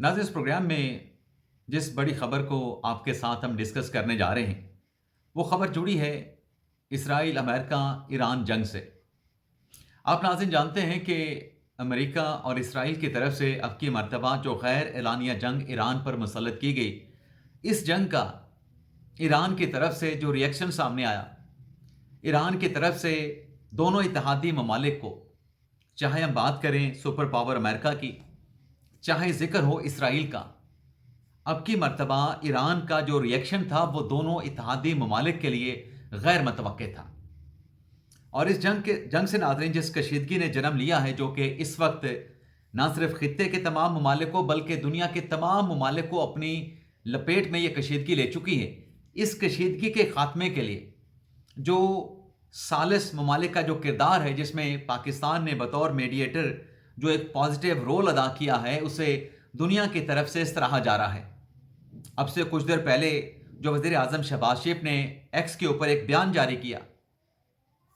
नाज़रीन, इस प्रोग्राम में जिस बड़ी ख़बर को आपके साथ हम डिस्कस करने जा रहे हैं वो ख़बर जुड़ी है इसराइल अमेरिका ईरान जंग से। आप नाज़रीन जानते हैं कि अमेरिका और इसराइल की तरफ से अब की मर्तबा जो गैर एलानिया जंग ईरान पर मुसल्लत की गई, इस जंग का ईरान की तरफ से जो रिएक्शन सामने आया, ईरान की तरफ से दोनों इत्तेहादी ममालिक को, चाहे हम बात करें सुपर पावर अमेरिका की, चाहे जिक्र हो इसराइल का, अब की मर्तबा ईरान का जो रिएक्शन था वो दोनों इत्तेहादी ममालिक के लिए गैर मुतवक्के था। और इस जंग से नाज़रीन जिस कशीदगी ने जन्म लिया है, जो कि इस वक्त ना सिर्फ खित्ते के तमाम ममालिक को बल्कि दुनिया के तमाम ममालिक को अपनी लपेट में ये कशीदगी ले चुकी है, इस कशीदगी के ख़ात्मे के लिए जो सालिस ममालिक का जो किरदार है, जिसमें पाकिस्तान ने बतौर मीडिएटर जो एक पॉजिटिव रोल अदा किया है, उसे दुनिया की तरफ से सराहा जा रहा है। अब से कुछ देर पहले जो वज़ीर आज़म शहबाज शरीफ ने एक्स के ऊपर एक बयान जारी किया,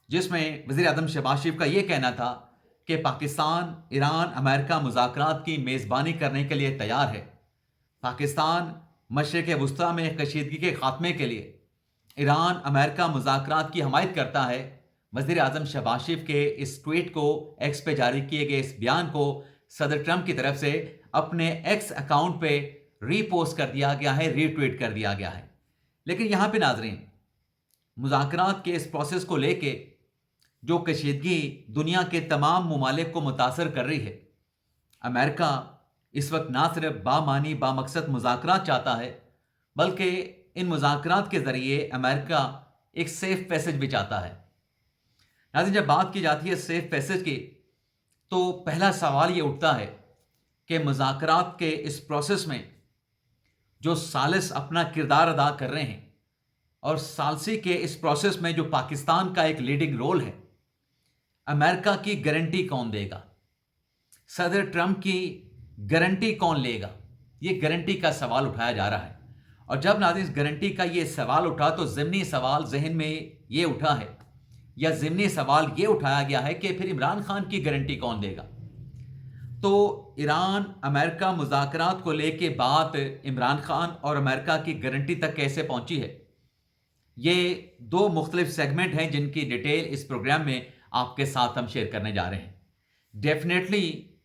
जिसमें वज़ीर आज़म शहबाज शरीफ का ये कहना था कि पाकिस्तान ईरान अमेरिका मुज़ाकरात की मेज़बानी करने के लिए तैयार है। पाकिस्तान मशरिक़ वुस्ता में कशीदगी के ख़ात्मे के लिए ईरान अमेरिका मुज़ाकरात की हमायत करता है। वज़ीर आज़म शहबाज शरीफ के इस ट्वीट को, एक्स पे जारी किए गए इस बयान को सदर ट्रंप की तरफ से अपने एक्स अकाउंट पे रीपोस्ट कर दिया गया है, रीट्वीट कर दिया गया है। लेकिन यहाँ पे नाज़रीन, मुज़ाकरात के इस प्रोसेस को लेके जो कशीदगी दुनिया के तमाम ममालिक को मुतासर कर रही है, अमेरिका इस वक्त ना सिर्फ बामानी बामकसद मुज़ाकरात चाहता है, बल्कि इन मुज़ाकरात के ज़रिए अमेरिका एक सेफ पैसेज भी चाहता है। नाज़रीन, जब बात की जाती है सेफ पैसेज की, तो पहला सवाल ये उठता है कि मुज़ाकरात के इस प्रोसेस में जो सालिस अपना किरदार अदा कर रहे हैं और सालसी के इस प्रोसेस में जो पाकिस्तान का एक लीडिंग रोल है, अमेरिका की गारंटी कौन देगा? सदर ट्रंप की गारंटी कौन लेगा? ये गारंटी का सवाल उठाया जा रहा है। और जब नाज़रीन इस गारंटी का ये सवाल उठा, तो ज़िमनी सवाल जहन में ये उठा है, या ज़िमनी सवाल ये उठाया गया है कि फिर इमरान खान की गारंटी कौन देगा? तो ईरान अमेरिका मुज़ाकरात को लेके बात इमरान खान और अमेरिका की गारंटी तक कैसे पहुंची है, ये दो मुख्तलिफ सेगमेंट हैं जिनकी डिटेल इस प्रोग्राम में आपके साथ हम शेयर करने जा रहे हैं। डेफिनेटली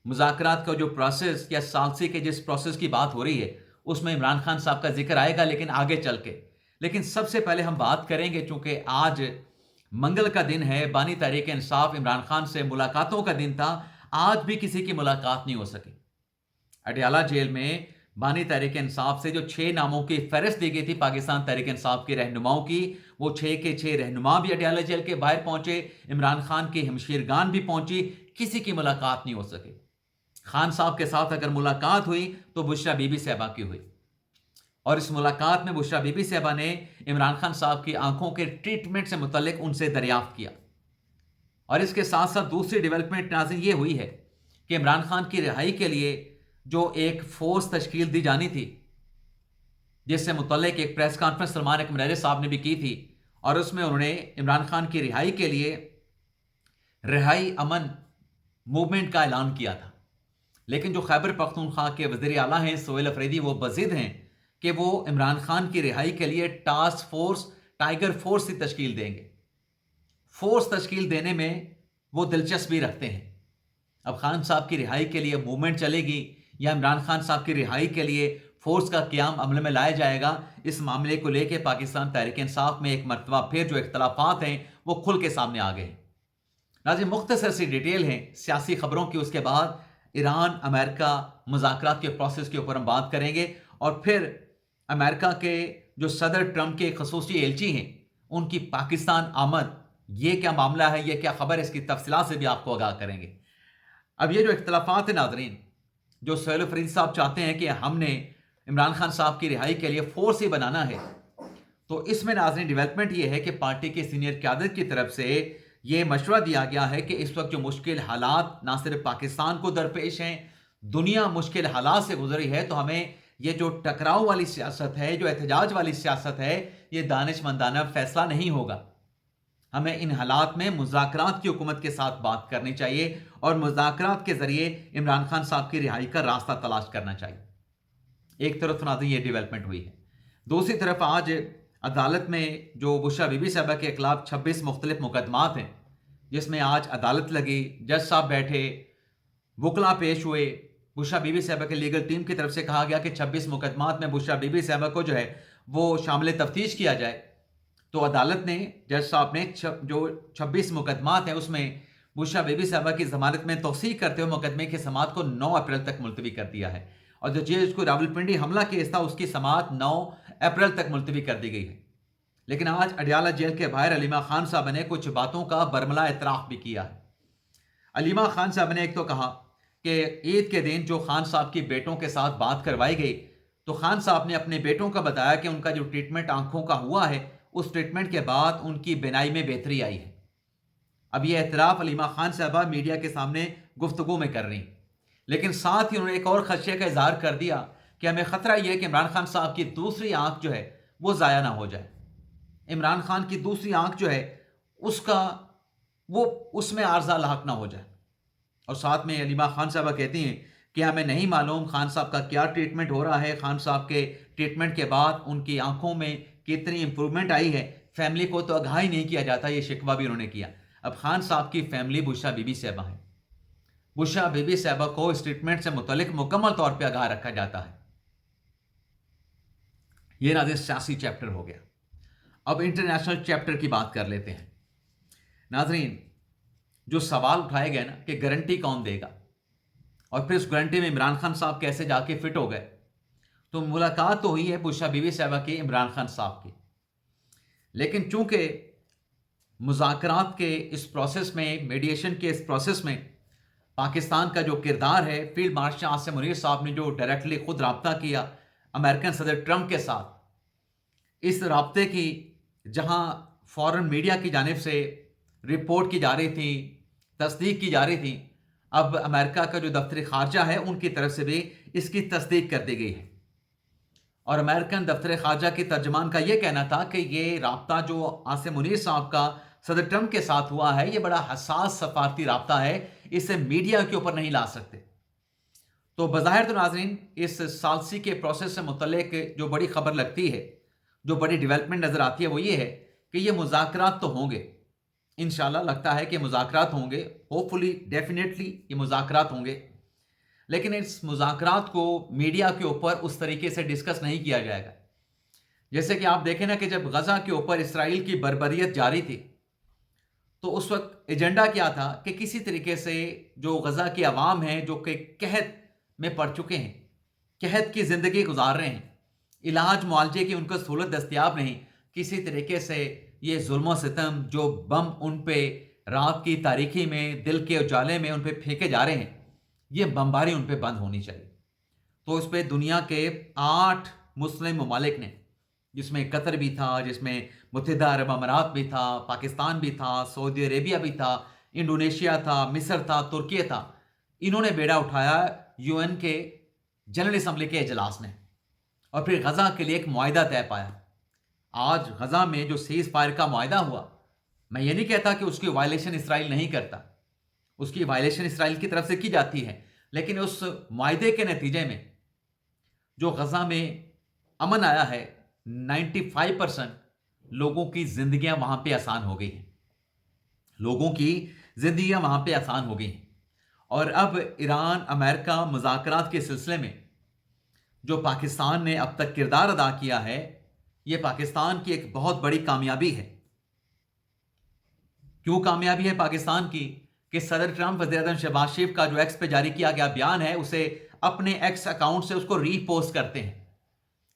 मुज़ाकरात का जो प्रोसेस या सालसी के जिस प्रोसेस की बात हो रही है, उसमें इमरान खान साहब का जिक्र आएगा, लेकिन आगे चल के। लेकिन सबसे पहले हम बात करेंगे, चूंकि आज मंगल का दिन है, बानी तहरीक इंसाफ इमरान खान से मुलाकातों का दिन था, आज भी किसी की मुलाकात नहीं हो सकी। अडयाला जेल में बानी तहरीक इंसाफ से जो 6 नामों की फहरिस्त दी गई थी पाकिस्तान तहरीक इंसाफ के रहनुमाओं की, वो 6 के 6 रहनुमा भी अडयाला जेल के बाहर पहुंचे, इमरान खान की हमशीरगान भी पहुंची, किसी की मुलाकात नहीं हो सकी। खान साहब के साथ अगर मुलाकात हुई तो बुशरा बीबी साहबा की हुई, और इस मुलाकात में बुशरा बीबी साहबा ने इमरान खान साहब की आंखों के ट्रीटमेंट से मुतल्लिक उनसे दरियाफ्त किया। और इसके साथ साथ दूसरी डेवलपमेंट नाज़रीन ये हुई है कि इमरान खान की रिहाई के लिए जो एक फोर्स तश्कील दी जानी थी, जिससे मुतल्लिक एक प्रेस कॉन्फ्रेंस सलमान अकमरैज़ी साहब ने भी की थी, और उसमें उन्होंने इमरान खान की रिहाई के लिए रिहाई अमन मूवमेंट का ऐलान किया था। लेकिन जो खैबर पख्तूनख्वा के वज़ीर आला हैं सोहेल अफरीदी, वो बज़िद हैं कि वो इमरान खान की रिहाई के लिए टास्क फोर्स, टाइगर फोर्स की तश्कील देंगे। फोर्स तश्कील देने में वो दिलचस्पी रखते हैं। अब खान साहब की रिहाई के लिए मूवमेंट चलेगी या इमरान खान साहब की रिहाई के लिए फोर्स का क़याम अमल में लाया जाएगा, इस मामले को लेकर पाकिस्तान तहरीक इंसाफ में एक मरतबा फिर जो इख्तलाफात हैं वो खुल के सामने आ गए हैं। नाज़रीन, मुख्तसर सी डिटेल है सियासी खबरों की, उसके बाद ईरान अमेरिका मुज़ाकरात के प्रोसेस के ऊपर हम बात करेंगे, और फिर अमेरिका के जो सदर ट्रंप के खसूसी एलची हैं उनकी पाकिस्तान आमद, ये क्या मामला है, ये क्या खबर है, इसकी तफसीलात से भी आपको आगाह करेंगे। अब ये जो इख्तलाफात है नाज़रीन, जो सोहेल अफरीदी साहब चाहते हैं कि हमने इमरान खान साहब की रिहाई के लिए फोर्स ही बनाना है, तो इसमें नाज़रीन डेवलपमेंट ये है कि पार्टी के सीनियर क़यादत की तरफ से ये मशवरा दिया गया है कि इस वक्त जो मुश्किल हालात ना सिर्फ पाकिस्तान को दरपेश हैं, दुनिया मुश्किल हालात से गुजरी है, तो हमें ये जो टकराव वाली सियासत है, जो एहतजाज वाली सियासत है, ये दानिशमंदाना फैसला नहीं होगा। हमें इन हालात में मुज़ाकरात की हुकूमत के साथ बात करनी चाहिए और मुज़ाकरात के ज़रिए इमरान खान साहब की रिहाई का रास्ता तलाश करना चाहिए। एक तरफ तो नाज़रीन ये डेवलपमेंट हुई है, दूसरी तरफ आज अदालत में जो बुशरा बीबी साहबा के खिलाफ 26 मुख्तलिफ मुकदमात हैं, जिसमें आज अदालत लगी, जज साहब बैठे, वकला पेश हुए, बुशरा बीबी साहबा के लीगल टीम की तरफ से कहा गया कि 26 मुकदमात में बुशरा बीबी साहबा को जो है वो शामिल तफ्तीश किया जाए। तो अदालत ने, जज साहब ने जो 26 मुकदमात हैं उसमें बुशरा बीबी साहबा की ज़मानत में तौसीक करते हुए मुकदमे की समाअत को 9 अप्रैल तक मुलतवी कर दिया है, और जो जिसको रावलपिंडी हमला केस था उसकी समाअत 9 अप्रैल तक मुलतवी कर दी गई है। लेकिन आज अडियाला जेल के बाहर अलीमा खान साहब ने कुछ बातों का बरमला एतराफ़ भी किया है। अलीमा खान साहब ने एक तो कहा कि ईद के दिन जो खान साहब की बेटों के साथ बात करवाई गई, तो खान साहब ने अपने बेटों का बताया कि उनका जो ट्रीटमेंट आंखों का हुआ है, उस ट्रीटमेंट के बाद उनकी बिनाई में बेहतरी आई है। अब ये एतराफ़ अलीमा खान साहबा मीडिया के सामने गुफ्तगू में कर रही, लेकिन साथ ही उन्होंने एक और खदशे का इजहार कर दिया कि हमें ख़तरा यह है कि इमरान खान साहब की दूसरी आंख जो है वो ज़ाया ना हो जाए। इमरान खान की दूसरी आंख जो है उसका वो उसमें आर्जा लाक ना हो जाए। और साथ में अलीमा खान साहबा कहती हैं कि हमें नहीं मालूम खान साहब का क्या ट्रीटमेंट हो रहा है, खान साहब के ट्रीटमेंट के बाद उनकी आंखों में कितनी इंप्रूवमेंट आई है, फैमिली को तो आगाह ही नहीं किया जाता। ये शिकवा भी उन्होंने किया। अब खान साहब की फैमिली बुशरा बीबी साहबा है, बुशरा बीबी साहबा को इस ट्रीटमेंट से मुतल्लिक मुकम्मल तौर पर आगाह रखा जाता है। ये नाज़रीन सियासी चैप्टर हो गया। अब इंटरनेशनल चैप्टर की बात कर लेते हैं। नाज़रीन, जो सवाल उठाए गए ना कि गारंटी कौन देगा, और फिर उस गारंटी में इमरान खान साहब कैसे जाके फिट हो गए, तो मुलाकात तो हुई है बुशरा बीबी साहबा की इमरान खान साहब की, लेकिन चूंकि मुज़ाकरात के इस प्रोसेस में, मीडिएशन के इस प्रोसेस में पाकिस्तान का जो किरदार है, फील्ड मार्शल आसिम मुनीर साहब ने जो डायरेक्टली खुद रब्ता किया अमेरिकन सदर ट्रंप के साथ, इस रब्ते की जहां फॉरेन मीडिया की जानिब से रिपोर्ट की जा रही थी, तस्दीक की जा रही थी, अब अमेरिका का जो दफ्तर खारजा है उनकी तरफ से भी इसकी तस्दीक कर दी गई है। और अमेरिकन दफ्तर खारजा की तर्जमान का यह कहना था कि ये रब्ता जो आसिम मुनीर साहब का सदर ट्रंप के साथ हुआ है, ये बड़ा हसास सफारती रब्ता है, इसे मीडिया के ऊपर नहीं ला सकते। तो बज़ाहिर तो नाज़रीन इस सालसी के प्रोसेस से मुतल्लिक जो बड़ी खबर लगती है, जो बड़ी डेवलपमेंट नज़र आती है, वो ये है कि ये मुज़ाकरात तो होंगे, इंशाल्लाह लगता है कि मुज़ाकरात होंगे, होपफुली डेफिनेटली ये मुज़ाकरात होंगे, लेकिन इस मुज़ाकरात को मीडिया के ऊपर उस तरीके से डिस्कस नहीं किया जाएगा। जैसे कि आप देखें ना कि जब गज़ा के ऊपर इसराइल की बर्बरियत जारी थी, तो उस वक्त एजेंडा क्या था कि किसी तरीके से जो गज़ा की आवाम है, जो कि कहत में पड़ चुके हैं, कहत की ज़िंदगी गुजार रहे हैं, इलाज मुआलजे की उनको सहूलत दस्तियाब नहीं, किसी तरीके से ये जुल्म सितम, जो बम उन पे रात की तारीकी में, दिल के उजाले में उन पे फेंके जा रहे हैं, ये बमबारी उन पे बंद होनी चाहिए। तो इस पे दुनिया के 8 मुस्लिम ममालिक ने, जिसमें कतर भी था, जिसमें मुत्तहिदा अरब अमारात भी था, पाकिस्तान भी था, सऊदी अरेबिया भी था, इंडोनेशिया था, मिस्र था, तुर्की था, इन्होंने बेड़ा उठाया यूएन के जनरल असम्बली के इजलास में, और फिर गज़ा के लिए एक मुआहिदा तय पाया। आज गज़ा में जो सीज़ फायर का मुआहिदा हुआ, मैं ये नहीं कहता कि उसकी वायलेशन इसराइल नहीं करता, उसकी वायलेशन इसराइल की तरफ से की जाती है, लेकिन उस मुआहिदे के नतीजे में जो गज़ा में अमन आया है, 95% लोगों की जिंदगियां वहां पे आसान हो गई हैं, लोगों की जिंदगियां वहां पे आसान हो गई हैं। और अब ईरान अमेरिका मुज़ाकरात के सिलसिले में जो पाकिस्तान ने अब तक किरदार अदा किया है, यह पाकिस्तान की एक बहुत बड़ी कामयाबी है। क्यों कामयाबी है पाकिस्तान की कि सदर ट्रंप वज़ीर-ए-आज़म शहबाज शरीफ का जो एक्स पे जारी किया गया बयान है, उसे अपने एक्स अकाउंट से उसको रीपोस्ट करते हैं।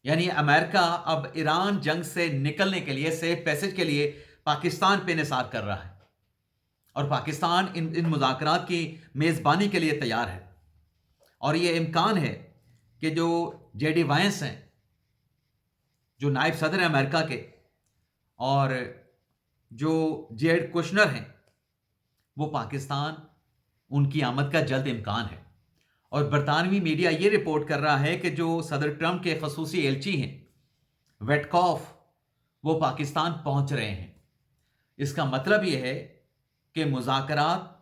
यानी अमेरिका अब ईरान जंग से निकलने के लिए, सेफ पैसेज के लिए पाकिस्तान पे निसार कर रहा है, और पाकिस्तान इन मुज़ाकरात की मेज़बानी के लिए तैयार है। और ये इम्कान है कि जो जेडी वांस हैं, जो नायब सदर हैं अमेरिका के, और जो जेड कुशनर हैं, वो पाकिस्तान, उनकी आमद का जल्द इम्कान है। और बरतानवी मीडिया ये रिपोर्ट कर रहा है कि जो सदर ट्रंप के खसूसी एलची हैं वेटकॉफ, वो पाकिस्तान पहुंच रहे हैं। इसका मतलब ये है कि मुज़ाकरात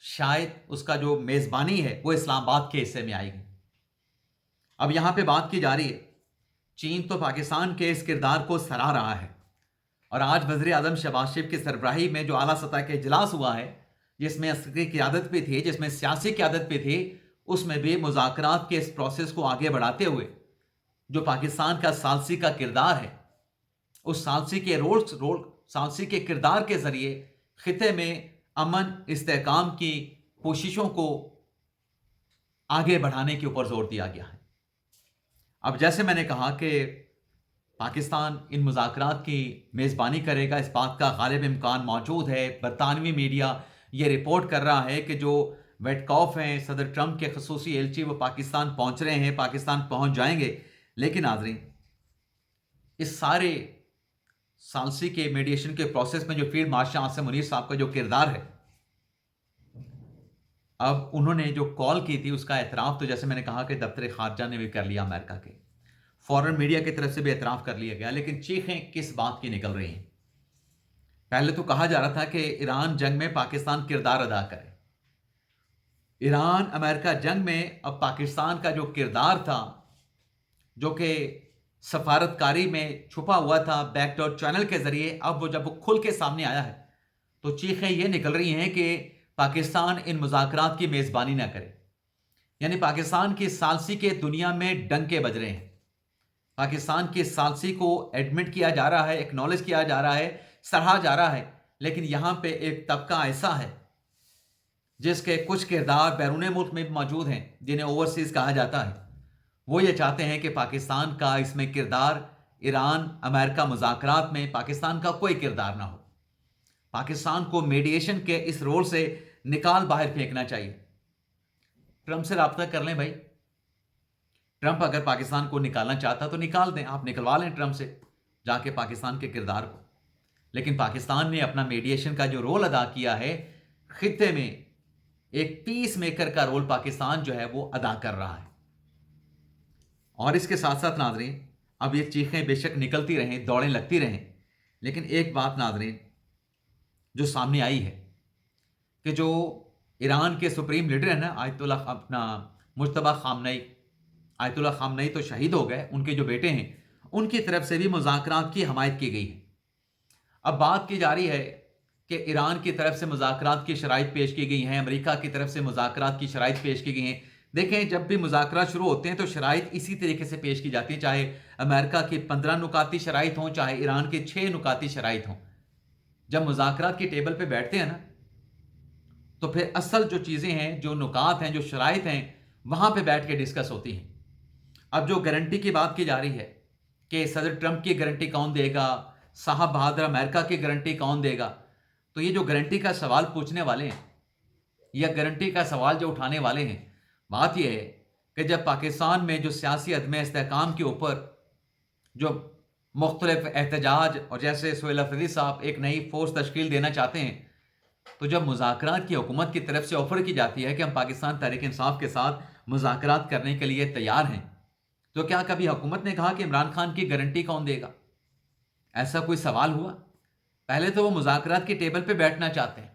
शायद उसका जो मेज़बानी है वो इस्लामाबाद के हिस्से में आएगी। اب یہاں پہ بات کی جا رہی ہے، چین تو پاکستان کے اس کردار کو سراہ رہا ہے، اور آج وزیر اعظم شہباز شریف کی سربراہی میں جو اعلیٰ سطح کا اجلاس ہوا ہے، جس میں عسکری قیادت بھی تھی، جس میں سیاسی قیادت بھی تھی، اس میں بھی مذاکرات کے اس پروسیس کو آگے بڑھاتے ہوئے جو پاکستان کا ثالثی کا کردار ہے، اس ثالثی کے کردار کے ذریعے خطے میں امن استحکام کی کوششوں کو آگے بڑھانے کے اوپر زور دیا گیا ہے۔ اب جیسے میں نے کہا کہ پاکستان ان مذاکرات کی میزبانی کرے گا، اس بات کا غالب امکان موجود ہے۔ برطانوی میڈیا یہ رپورٹ کر رہا ہے کہ جو ویٹ کاف ہیں، صدر ٹرمپ کے خصوصی ایلچی، وہ پاکستان پہنچ رہے ہیں، پاکستان پہنچ جائیں گے۔ لیکن ناظرین، اس سارے ثالثی کے میڈیشن کے پروسیس میں جو فیلڈ مارشل عاصم منیر صاحب کا جو کردار ہے، اب انہوں نے جو کال کی تھی اس کا اعتراف تو جیسے میں نے کہا کہ دفتر خارجہ نے بھی کر لیا، امریکہ کے فورن میڈیا کی طرف سے بھی اعتراف کر لیا گیا، لیکن چیخیں کس بات کی نکل رہی ہیں؟ پہلے تو کہا جا رہا تھا کہ ایران جنگ میں پاکستان کردار ادا کرے۔ ایران امریکہ جنگ میں اب پاکستان کا جو کردار تھا، جو کہ سفارتکاری میں چھپا ہوا تھا بیک ڈور چینل کے ذریعے، اب جب وہ کھل کے سامنے آیا ہے تو چیخیں یہ نکل رہی ہیں کہ پاکستان ان مذاکرات کی میزبانی نہ کرے۔ یعنی پاکستان کی ثالثی کے دنیا میں ڈنکے بج رہے ہیں، پاکستان کی ثالثی کو ایڈمٹ کیا جا رہا ہے، ایکنالج کیا جا رہا ہے، سراہا جا رہا ہے، لیکن یہاں پہ ایک طبقہ ایسا ہے جس کے کچھ کردار بیرون ملک میں بھی موجود ہیں، جنہیں اوورسیز کہا جاتا ہے۔ وہ یہ چاہتے ہیں کہ پاکستان کا اس میں کردار، ایران امریکہ مذاکرات میں پاکستان کا کوئی کردار نہ ہو، پاکستان کو میڈیشن کے اس رول سے نکال باہر پھینکنا چاہیے۔ ٹرمپ سے رابطہ کر لیں بھائی، ٹرمپ اگر پاکستان کو نکالنا چاہتا تو نکال دیں، آپ نکلوا لیں ٹرمپ سے جا کے پاکستان کے کردار کو۔ لیکن پاکستان نے اپنا میڈیشن کا جو رول ادا کیا ہے، خطے میں ایک پیس میکر کا رول پاکستان جو ہے وہ ادا کر رہا ہے۔ اور اس کے ساتھ ساتھ ناظرین، اب یہ چیخیں بے شک نکلتی رہیں، دوڑیں لگتی رہیں، لیکن ایک بات ناظرین جو سامنے آئی ہے کہ جو ایران کے سپریم لیڈر ہیں نا، آیت اللہ مجتبیٰ خامنئی، آیت اللہ خامنئی تو شہید ہو گئے، ان کے جو بیٹے ہیں ان کی طرف سے بھی مذاکرات کی حمایت کی گئی ہے۔ اب بات کی جا رہی ہے کہ ایران کی طرف سے مذاکرات کی شرائط پیش کی گئی ہیں، امریکہ کی طرف سے مذاکرات کی شرائط پیش کی گئی ہیں۔ دیکھیں، جب بھی مذاکرات شروع ہوتے ہیں تو شرائط اسی طریقے سے پیش کی جاتی ہیں، چاہے امریکہ کی 15 نکاتی شرائط ہوں، چاہے ایران کی 6 نکاتی شرائط ہوں۔ جب مذاکرات کی ٹیبل پہ بیٹھتے ہیں نا، تو پھر اصل جو چیزیں ہیں، جو نکات ہیں، جو شرائط ہیں، وہاں پہ بیٹھ کے ڈسکس ہوتی ہیں۔ اب جو گارنٹی کی بات کی جا رہی ہے کہ صدر ٹرمپ کی گارنٹی کون دے گا، صاحب بہادر امریکہ کی گارنٹی کون دے گا، تو یہ جو گارنٹی کا سوال پوچھنے والے ہیں یا گارنٹی کا سوال جو اٹھانے والے ہیں، بات یہ ہے کہ جب پاکستان میں جو سیاسی عدم استحکام کے اوپر جو مختلف احتجاج، اور جیسے سہیل افریدی صاحب ایک نئی فورس تشکیل دینا چاہتے ہیں، تو جب مذاکرات کی حکومت کی طرف سے آفر کی جاتی ہے کہ ہم پاکستان تحریک انصاف کے ساتھ مذاکرات کرنے کے لیے تیار ہیں، تو کیا کبھی حکومت نے کہا کہ عمران خان کی گارنٹی کون دے گا؟ ایسا کوئی سوال ہوا؟ پہلے تو وہ مذاکرات کی ٹیبل پہ بیٹھنا چاہتے ہیں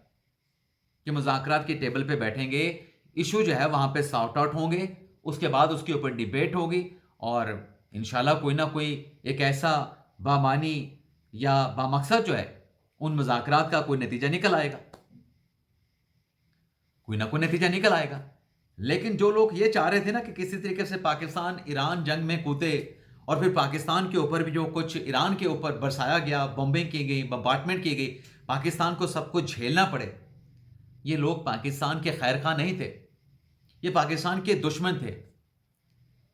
کہ مذاکرات کی ٹیبل پہ بیٹھیں گے، ایشو جو ہے وہاں پہ سارٹ آؤٹ ہوں گے، اس کے بعد اس کے اوپر ڈیبیٹ ہوگی، اور انشاءاللہ کوئی نہ کوئی ایک ایسا بامانی یا بامقصد جو ہے ان مذاکرات کا کوئی نتیجہ نکل آئے گا، کوئی نہ کوئی نتیجہ نکل آئے گا۔ لیکن جو لوگ یہ چاہ رہے تھے نا کہ کسی طریقے سے پاکستان ایران جنگ میں کودے، اور پھر پاکستان کے اوپر بھی جو کچھ ایران کے اوپر برسایا گیا، بمبنگ کی گئی، بمبارٹمنٹ کی گئی، پاکستان کو سب کچھ جھیلنا پڑے، یہ لوگ پاکستان کے خیر خواہ نہیں تھے، یہ پاکستان کے دشمن تھے۔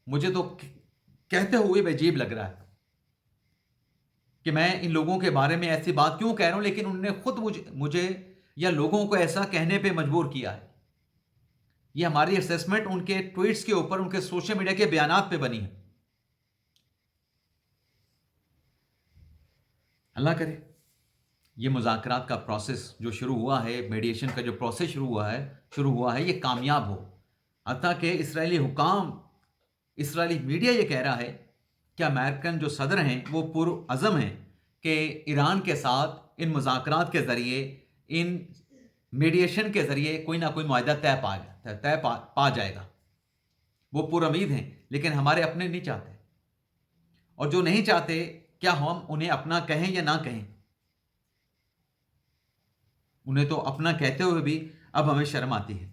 مجھے تو کہتے ہوئے بھی عجیب لگ رہا ہے کہ میں ان لوگوں کے بارے میں ایسی بات کیوں کہہ رہا ہوں، لیکن انہوں نے خود مجھے یا لوگوں کو ایسا کہنے پہ مجبور کیا ہے۔ یہ ہماری اسیسمنٹ ان کے ٹویٹس کے اوپر، ان کے سوشل میڈیا کے بیانات پہ بنی ہے۔ اللہ کرے یہ مذاکرات کا پروسیس جو شروع ہوا ہے، میڈیشن کا جو پروسیس شروع ہوا ہے، یہ کامیاب ہو۔ حتیٰ کہ اسرائیلی حکام، اسرائیلی میڈیا یہ کہہ رہا ہے کہ امریکن جو صدر ہیں وہ پرعزم ہیں کہ ایران کے ساتھ ان مذاکرات کے ذریعے، ان میڈیشن کے ذریعے کوئی نہ کوئی معاہدہ طے پا جائے گا۔ وہ پر امید ہیں لیکن ہمارے اپنے نہیں چاہتے، اور جو نہیں چاہتے کیا ہم انہیں اپنا کہیں یا نہ کہیں؟ انہیں تو اپنا کہتے ہوئے بھی اب ہمیں شرم آتی ہے۔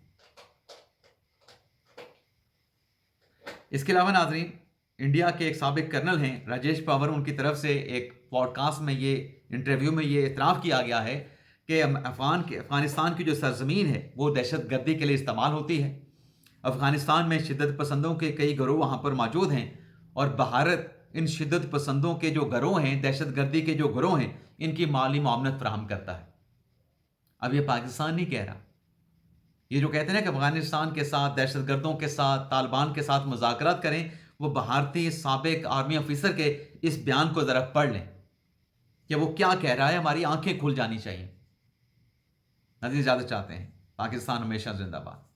اس کے علاوہ ناظرین، انڈیا کے ایک سابق کرنل ہیں راجیش پاور، ان کی طرف سے ایک پوڈ کاسٹ میں، یہ انٹرویو میں یہ اعتراف کیا گیا ہے کہ افغانستان کی جو سرزمین ہے وہ دہشت گردی کے لیے استعمال ہوتی ہے۔ افغانستان میں شدت پسندوں کے کئی گروہ وہاں پر موجود ہیں، اور بھارت ان شدت پسندوں کے جو گروہ ہیں، دہشت گردی کے جو گروہ ہیں، ان کی مالی معاونت فراہم کرتا ہے۔ اب یہ پاکستان نہیں کہہ رہا، یہ جو کہتے ہیں کہ افغانستان کے ساتھ، دہشت گردوں کے ساتھ، طالبان کے ساتھ مذاکرات کریں، وہ بھارتی سابق آرمی آفیسر کے اس بیان کو ذرا پڑھ لیں کہ وہ کیا کہہ رہا ہے۔ ہماری آنکھیں کھل جانی چاہیے۔ نظیر اجازت چاہتے ہیں۔ پاکستان ہمیشہ زندہ باد۔